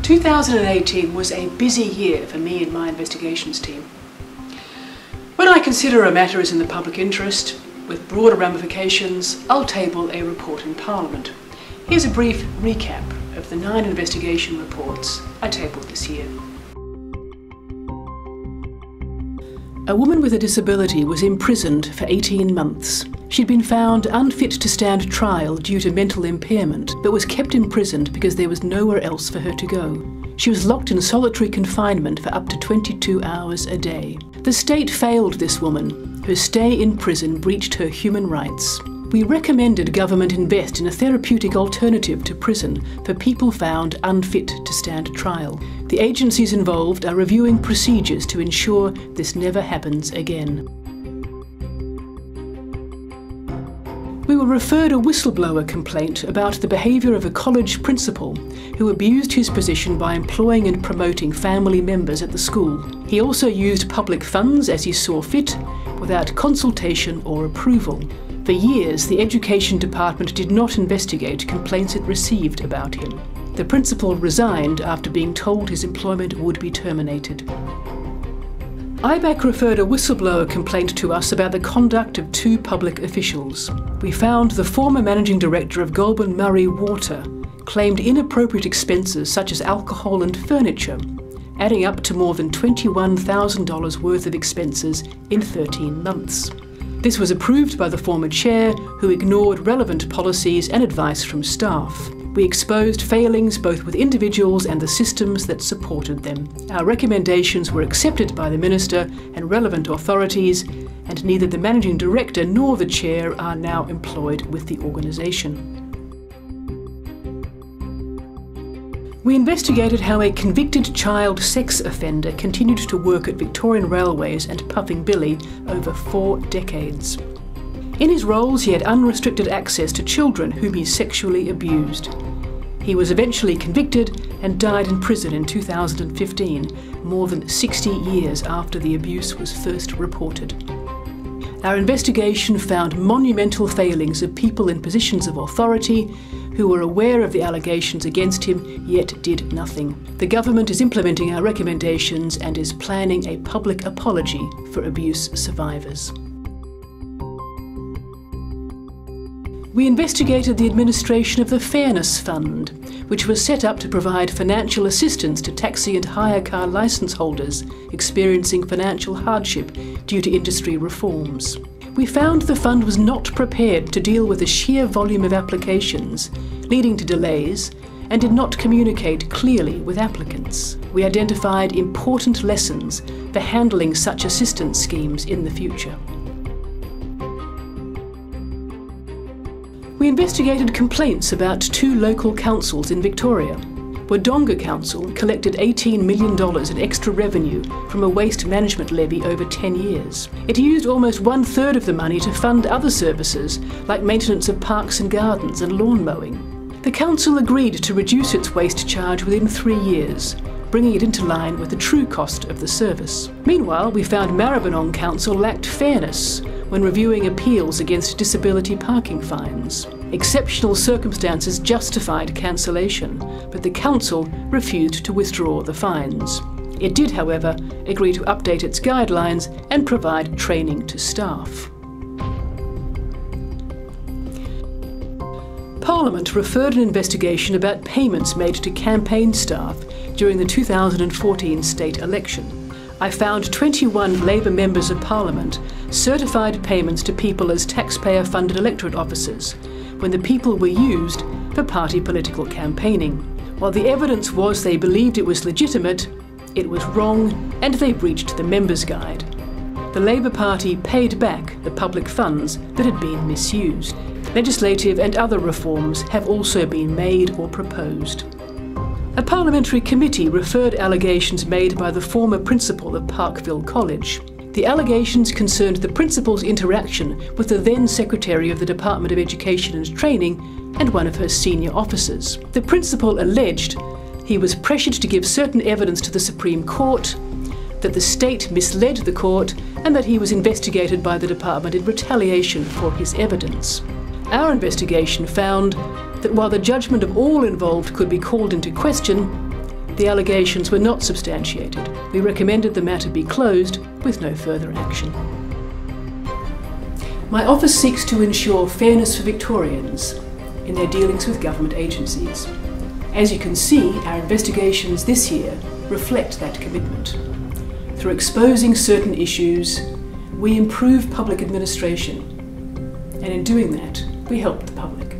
2018 was a busy year for me and my investigations team. When I consider a matter is in the public interest, with broader ramifications, I'll table a report in Parliament. Here's a brief recap of the 9 investigation reports I tabled this year. A woman with a disability was imprisoned for 18 months. She'd been found unfit to stand trial due to mental impairment, but was kept imprisoned because there was nowhere else for her to go. She was locked in solitary confinement for up to 22 hours a day. The state failed this woman. Her stay in prison breached her human rights. We recommended government invest in a therapeutic alternative to prison for people found unfit to stand trial. The agencies involved are reviewing procedures to ensure this never happens again. We were referred a whistleblower complaint about the behaviour of a college principal who abused his position by employing and promoting family members at the school. He also used public funds as he saw fit, without consultation or approval. For years, the Education Department did not investigate complaints it received about him. The principal resigned after being told his employment would be terminated. IBAC referred a whistleblower complaint to us about the conduct of 2 public officials. We found the former managing director of Goulburn Murray Water claimed inappropriate expenses such as alcohol and furniture, adding up to more than $21,000 worth of expenses in 13 months. This was approved by the former chair, who ignored relevant policies and advice from staff. We exposed failings both with individuals and the systems that supported them. Our recommendations were accepted by the Minister and relevant authorities, and neither the Managing Director nor the Chair are now employed with the organisation. We investigated how a convicted child sex offender continued to work at Victorian Railways and Puffing Billy over 4 decades. In his roles, he had unrestricted access to children whom he sexually abused. He was eventually convicted and died in prison in 2015, more than 60 years after the abuse was first reported. Our investigation found monumental failings of people in positions of authority who were aware of the allegations against him yet did nothing. The government is implementing our recommendations and is planning a public apology for abuse survivors. We investigated the administration of the Fairness Fund, which was set up to provide financial assistance to taxi and hire car licence holders experiencing financial hardship due to industry reforms. We found the fund was not prepared to deal with the sheer volume of applications, leading to delays, and did not communicate clearly with applicants. We identified important lessons for handling such assistance schemes in the future. We investigated complaints about 2 local councils in Victoria. Wodonga Council collected $18 million in extra revenue from a waste management levy over 10 years. It used almost 1/3 of the money to fund other services like maintenance of parks and gardens and lawn mowing. The council agreed to reduce its waste charge within 3 years, bringing it into line with the true cost of the service. Meanwhile, we found Maribyrnong Council lacked fairness when reviewing appeals against disability parking fines. Exceptional circumstances justified cancellation, but the council refused to withdraw the fines. It did, however, agree to update its guidelines and provide training to staff. Parliament referred an investigation about payments made to campaign staff during the 2014 state election. I found 21 Labour members of Parliament certified payments to people as taxpayer-funded electorate officers, when the people were used for party political campaigning. While the evidence was they believed it was legitimate, it was wrong and they breached the Members' Guide. The Labour Party paid back the public funds that had been misused. Legislative and other reforms have also been made or proposed. A parliamentary committee referred allegations made by the former principal of Parkville College. The allegations concerned the principal's interaction with the then Secretary of the Department of Education and Training and one of her senior officers. The principal alleged he was pressured to give certain evidence to the Supreme Court, that the state misled the court, and that he was investigated by the department in retaliation for his evidence. Our investigation found that while the judgment of all involved could be called into question, the allegations were not substantiated. We recommended the matter be closed with no further action. My office seeks to ensure fairness for Victorians in their dealings with government agencies. As you can see, our investigations this year reflect that commitment. Through exposing certain issues, we improve public administration, and in doing that, we help the public.